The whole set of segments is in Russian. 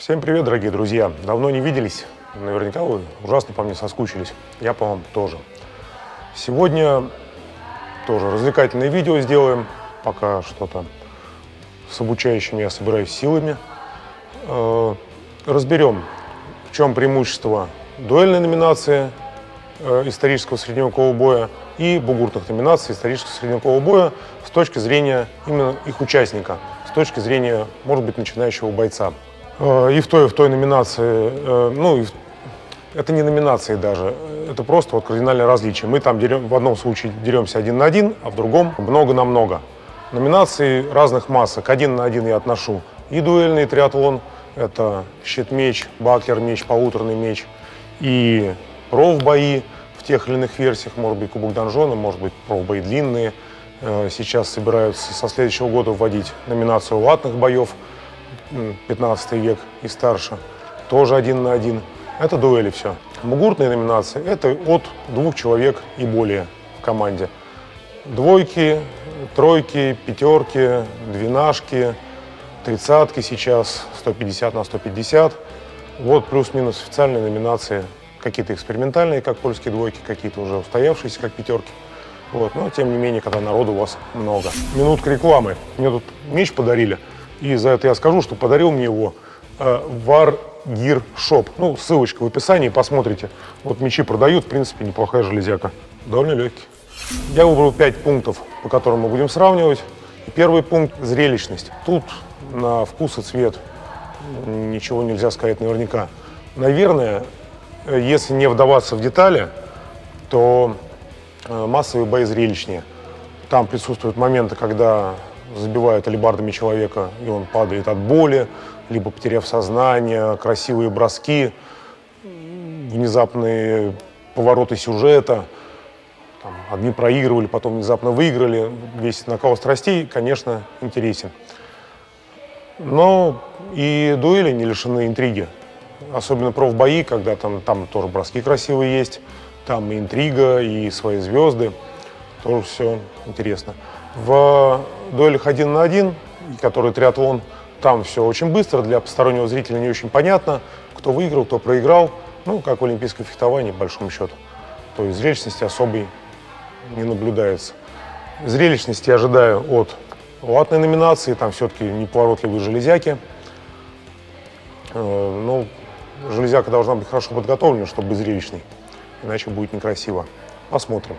Всем привет, дорогие друзья! Давно не виделись, наверняка вы ужасно по мне соскучились, я по вам тоже. Сегодня тоже развлекательное видео сделаем, пока что-то с обучающими я собираюсь силами. Разберем, в чем преимущество дуэльной номинации исторического средневекового боя и бугуртных номинаций исторического средневекового боя с точки зрения именно их участника, с точки зрения, может быть, начинающего бойца. И в той номинации, это не номинации даже, это просто вот кардинальное различие. Мы там в одном случае деремся 1 на 1, а в другом много на много. Номинации разных масок. 1 на 1 я отношу и дуэльный триатлон, это щит-меч, баклер, меч, полуторный меч, и профбои в тех или иных версиях, может быть, Кубок Донжона, может быть, профбои длинные. Сейчас собираются со следующего года вводить номинацию латных боев, 15 век и старше, тоже 1 на 1. Это дуэли все. Бугуртные номинации – это от 2 человек и более в команде. Двойки, тройки, пятерки, двенашки, тридцатки сейчас, 150 на 150. Вот плюс-минус официальные номинации. Какие-то экспериментальные, как польские двойки, какие-то уже устоявшиеся, как пятерки. Вот. Но тем не менее, когда народу у вас много. Минутка рекламы. Мне тут меч подарили. И за это я скажу, что подарил мне его War Gear Shop. Ну, ссылочка в описании, посмотрите. Вот мечи продают, в принципе, неплохая железяка. Довольно легкий. Я выбрал 5 пунктов, по которым мы будем сравнивать. И первый пункт – зрелищность. Тут на вкус и цвет ничего нельзя сказать наверняка. Наверное, если не вдаваться в детали, то массовые бои зрелищнее. Там присутствуют моменты, когда забивают алебардами человека, и он падает от боли, либо потеряв сознание, красивые броски, внезапные повороты сюжета. Там, одни проигрывали, потом внезапно выиграли. Весь накал страстей, конечно, интересен. Но и дуэли не лишены интриги. Особенно профбои, когда там тоже броски красивые есть, там и интрига, и свои звезды. Тоже все интересно. В дуэлях 1 на 1, который триатлон, там все очень быстро, для постороннего зрителя не очень понятно, кто выиграл, кто проиграл. Ну, как в олимпийском фехтовании, по большому счету. То есть зрелищности особой не наблюдается. Зрелищности я ожидаю от латной номинации, там все-таки неповоротливые железяки. Ну, железяка должна быть хорошо подготовлена, чтобы быть зрелищной, иначе будет некрасиво. Посмотрим.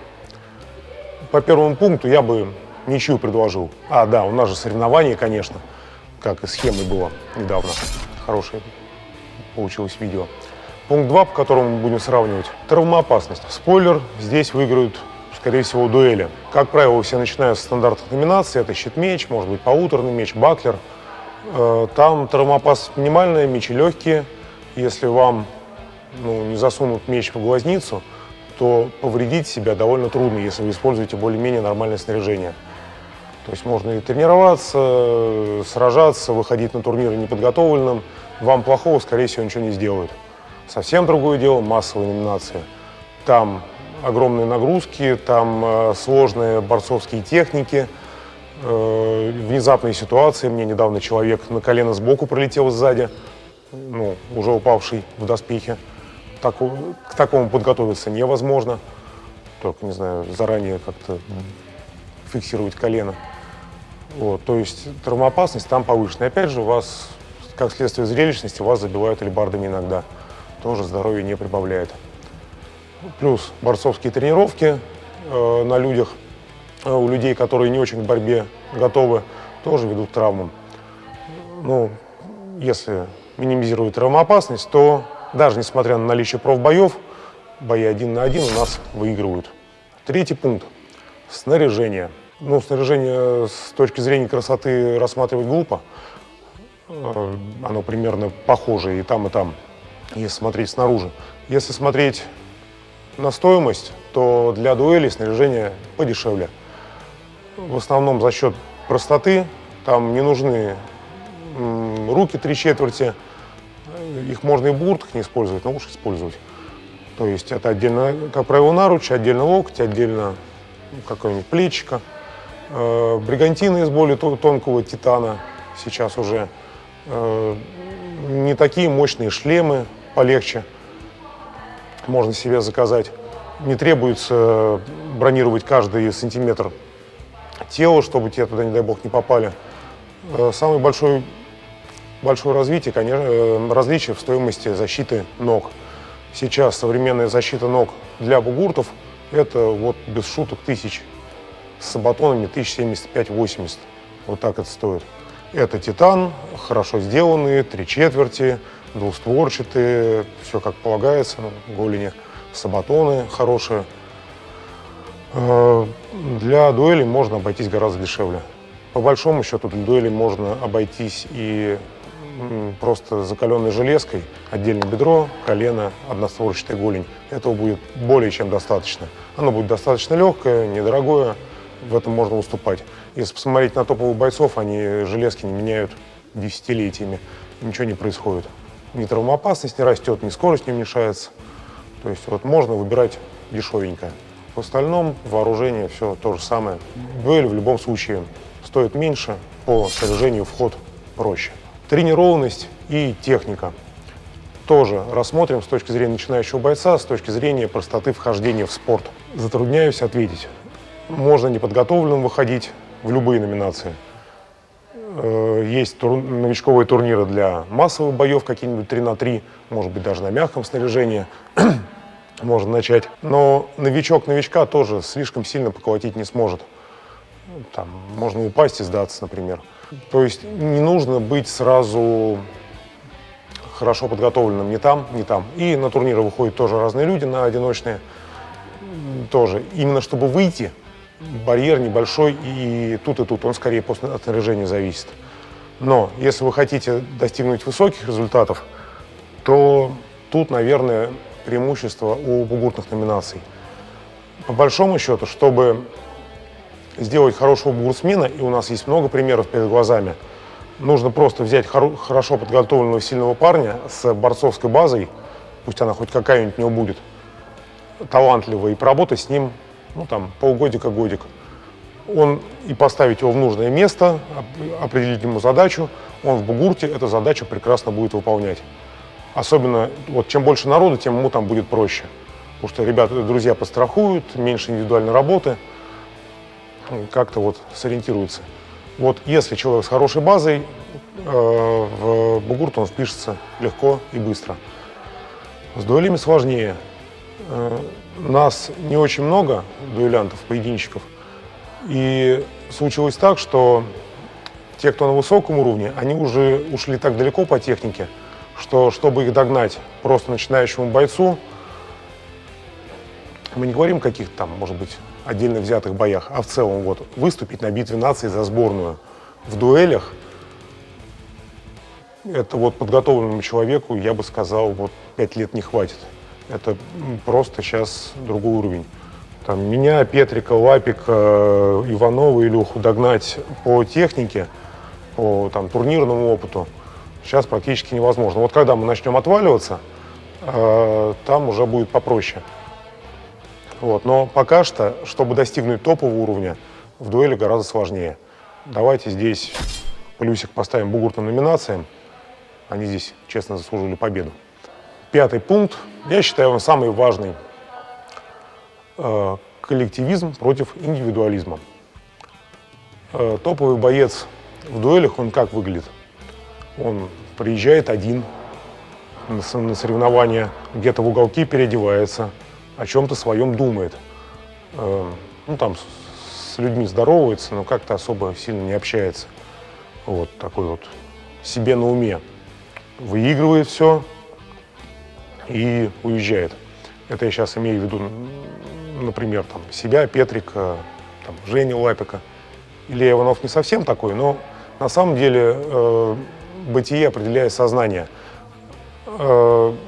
По первому пункту я бы ничью предложил. Да, у нас же соревнования, конечно, как и схемой было недавно. Хорошее получилось видео. Пункт 2, по которому мы будем сравнивать, травмоопасность. Спойлер, здесь выиграют, скорее всего, дуэли. Как правило, все начинают с стандартных номинаций. Это щит-меч, может быть, полуторный меч, баклер. Там травмоопасность минимальная, мечи легкие. Если вам не засунут меч в глазницу, то повредить себя довольно трудно, если вы используете более-менее нормальное снаряжение. То есть можно и тренироваться, сражаться, выходить на турниры неподготовленным. Вам плохого, скорее всего, ничего не сделают. Совсем другое дело – массовые номинации. Там огромные нагрузки, там сложные борцовские техники, внезапные ситуации. Мне недавно человек на колено сбоку пролетел сзади, уже упавший в доспехи. К такому подготовиться невозможно. Только, не знаю, заранее как-то фиксировать колено. Вот, то есть травмоопасность там повышенная. Опять же, у вас, как следствие зрелищности, вас забивают алебардами иногда. Тоже здоровье не прибавляет. Плюс борцовские тренировки на людях, у людей, которые не очень к борьбе готовы, тоже ведут к травмам. Если минимизировать травмоопасность, то даже несмотря на наличие профбоев, бои 1 на 1 у нас выигрывают. Третий пункт – снаряжение. Снаряжение с точки зрения красоты рассматривать глупо. Оно примерно похоже и там, если смотреть снаружи. Если смотреть на стоимость, то для дуэли снаряжение подешевле. В основном за счет простоты. Там не нужны руки 3/4. Их можно и в буртах не использовать, но лучше использовать. То есть это отдельно, как правило, наруч, отдельно локоть, отдельно какое-нибудь плечико. Бригантины из более тонкого титана сейчас уже не такие мощные шлемы, полегче можно себе заказать. Не требуется бронировать каждый сантиметр тела, чтобы те туда, не дай бог, не попали. Самое большое развитие, конечно, различие в стоимости защиты ног. Сейчас современная защита ног для бугуртов – это вот без шуток тысяч. С сабатонами 1075-80. Вот так это стоит. Это титан, хорошо сделанные, 3/4, двустворчатые, все как полагается, голени, сабатоны хорошие. Для дуэли можно обойтись гораздо дешевле. По большому счету для дуэли можно обойтись и просто закаленной железкой, отдельное бедро, колено, одностворчатая голень. Этого будет более чем достаточно. Оно будет достаточно легкое, недорогое, в этом можно уступать. Если посмотреть на топовых бойцов, они железки не меняют десятилетиями, ничего не происходит. Ни травмоопасность не растет, ни скорость не уменьшается. То есть вот можно выбирать дешевенькое. В остальном вооружение все то же самое. Дуэль в любом случае стоит меньше, по снаряжению вход проще. Тренированность и техника тоже рассмотрим с точки зрения начинающего бойца, с точки зрения простоты вхождения в спорт. Затрудняюсь ответить. Можно неподготовленным выходить в любые номинации. Есть новичковые турниры для массовых боев, какие-нибудь 3×3, может быть, даже на мягком снаряжении можно начать. Но новичок новичка тоже слишком сильно поколотить не сможет. Там можно упасть и сдаться, например. То есть не нужно быть сразу хорошо подготовленным ни там, ни там. И на турниры выходят тоже разные люди, на одиночные тоже. Именно чтобы выйти, барьер небольшой, и тут, он скорее от снаряжения зависит. Но если вы хотите достигнуть высоких результатов, то тут, наверное, преимущество у бугуртных номинаций. По большому счету, чтобы сделать хорошего бугуртсмена, и у нас есть много примеров перед глазами, нужно просто взять хорошо подготовленного сильного парня с борцовской базой, пусть она хоть какая-нибудь у него будет, талантливого, и поработать с ним, полгодика-годик. И поставить его в нужное место, определить ему задачу, он в бугурте эту задачу прекрасно будет выполнять. Особенно, чем больше народу, тем ему там будет проще. Потому что ребята, друзья подстрахуют, меньше индивидуальной работы, как-то сориентируются. Если человек с хорошей базой, в бугурт он впишется легко и быстро. С дуэлями сложнее. Нас не очень много, дуэлянтов, поединщиков. И случилось так, что те, кто на высоком уровне, они уже ушли так далеко по технике, что чтобы их догнать просто начинающему бойцу, мы не говорим о каких-то там, может быть, отдельно взятых боях, а в целом выступить на битве наций за сборную в дуэлях, это подготовленному человеку, я бы сказал, 5 лет не хватит. Это просто сейчас другой уровень. Меня, Петрика, Лапика, Иванова, Илюху догнать по технике, по турнирному опыту сейчас практически невозможно. Когда мы начнем отваливаться, там уже будет попроще. Но пока что, чтобы достигнуть топового уровня, в дуэли гораздо сложнее. Давайте здесь плюсик поставим бугуртным номинациям. Они здесь честно заслужили победу. 5-й пункт, я считаю, он самый важный. Коллективизм против индивидуализма. Топовый боец в дуэлях, он как выглядит? Он приезжает один на соревнования, где-то в уголке переодевается, о чем-то своем думает. С людьми здоровается, но как-то особо сильно не общается. Такой себе на уме. Выигрывает все и уезжает. Это я сейчас имею в виду, например, себя, Петрика, Женю Лапика. Илья Иванов не совсем такой, но на самом деле бытие определяет сознание.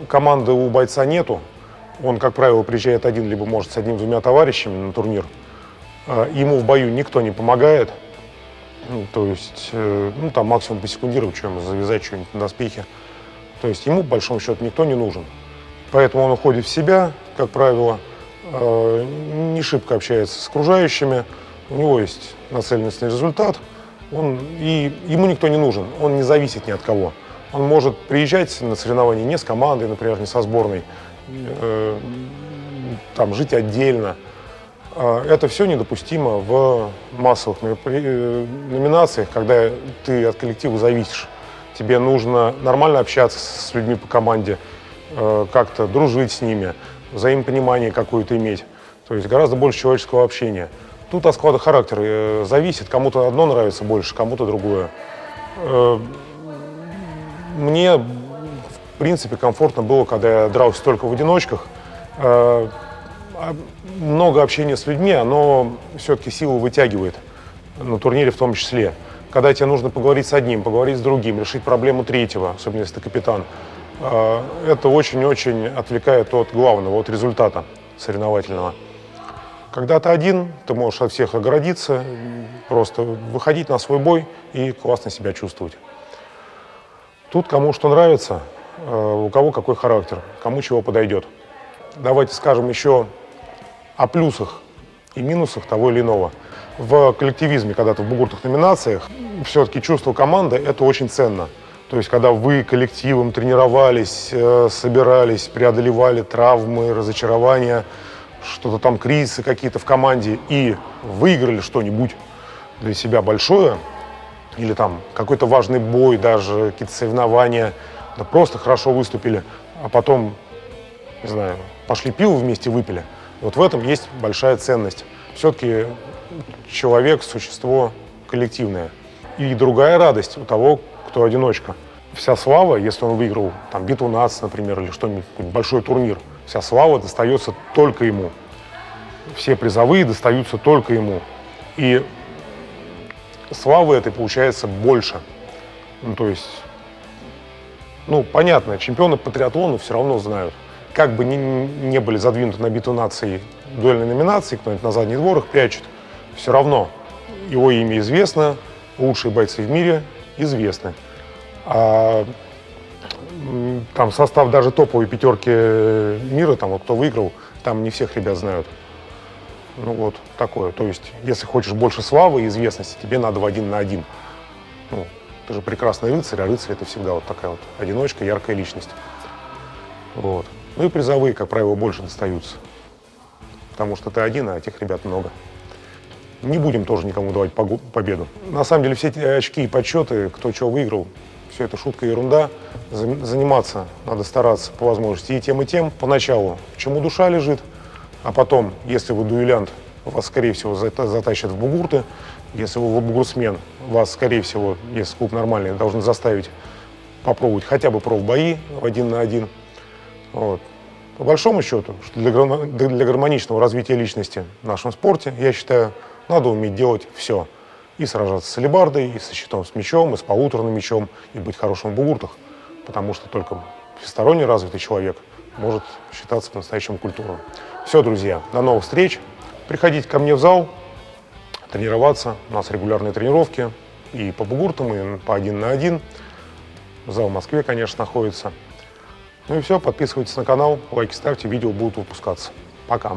Команды у бойца нету. Он, как правило, приезжает один, либо может с одним-двумя товарищами на турнир. Ему в бою никто не помогает. Максимум посекундировать, чем завязать что-нибудь на доспехе. То есть ему, по большому счету, никто не нужен. Поэтому он уходит в себя, как правило, не шибко общается с окружающими. У него есть нацеленность на результат. И ему никто не нужен, он не зависит ни от кого. Он может приезжать на соревнования не с командой, например, не со сборной, там, жить отдельно. Это все недопустимо в массовых номинациях, когда ты от коллектива зависишь. Тебе нужно нормально общаться с людьми по команде, как-то дружить с ними, взаимопонимание какое-то иметь. То есть гораздо больше человеческого общения. Тут от склада характера зависит. Кому-то одно нравится больше, кому-то другое. Мне, в принципе, комфортно было, когда я дрался только в одиночках. Много общения с людьми, оно все-таки силу вытягивает, на турнире в том числе. Когда тебе нужно поговорить с одним, поговорить с другим, решить проблему третьего, особенно если ты капитан, это очень-очень отвлекает от главного, от результата соревновательного. Когда ты один, ты можешь от всех оградиться, просто выходить на свой бой и классно себя чувствовать. Тут кому что нравится, у кого какой характер, кому чего подойдет. Давайте скажем еще о плюсах и минусах того или иного. В коллективизме, когда ты в бугуртных номинациях, все-таки чувство команды – это очень ценно. То есть, когда вы коллективом тренировались, собирались, преодолевали травмы, разочарования, что-то там, кризисы какие-то в команде, и выиграли что-нибудь для себя большое, или там какой-то важный бой, даже какие-то соревнования, да просто хорошо выступили, а потом, не знаю, пошли пиво вместе выпили. Вот в этом есть большая ценность. Все-таки человек – существо коллективное. И другая радость у того, кто одиночка. Вся слава, если он выиграл там, битву наций, например, или что-нибудь, большой турнир, вся слава достается только ему. Все призовые достаются только ему. И славы этой получается больше. Ну, то есть, понятно, чемпионы по триатлону все равно знают. Как бы не были задвинуты на битву наций дуэльной номинации, кто-нибудь на задний двор их прячет, все равно его имя известно, лучшие бойцы в мире известны. А там состав даже топовой пятерки мира, там вот кто выиграл, там не всех ребят знают. Ну вот такое. То есть, если хочешь больше славы и известности, тебе надо в 1 на 1. Ты же прекрасный рыцарь, а рыцарь это всегда вот такая вот одиночка, яркая личность. Вот. Ну и призовые, как правило, больше достаются. Потому что ты один, а этих ребят много. Не будем тоже никому давать победу. На самом деле все эти очки и подсчеты, кто что выиграл, все это шутка и ерунда. Заниматься надо стараться по возможности и тем поначалу, в чему душа лежит. А потом, если вы дуэлянт, вас, скорее всего, затащат в бугурты. Если вы бугурсмен, вас, скорее всего, если клуб нормальный, должны заставить попробовать хотя бы профбои в 1 на 1. Вот. По большому счету, для гармоничного развития личности в нашем спорте, я считаю, надо уметь делать все. И сражаться с алебардой, и со щитом с мечом, и с полуторным мечом, и быть хорошим в бугуртах. Потому что только всесторонне развитый человек может считаться по-настоящему культурным. Все, друзья, до новых встреч. Приходите ко мне в зал, тренироваться. У нас регулярные тренировки и по бугуртам, и по 1 на 1. Зал в Москве, конечно, находится. Ну и все, подписывайтесь на канал, лайки ставьте, видео будут выпускаться. Пока.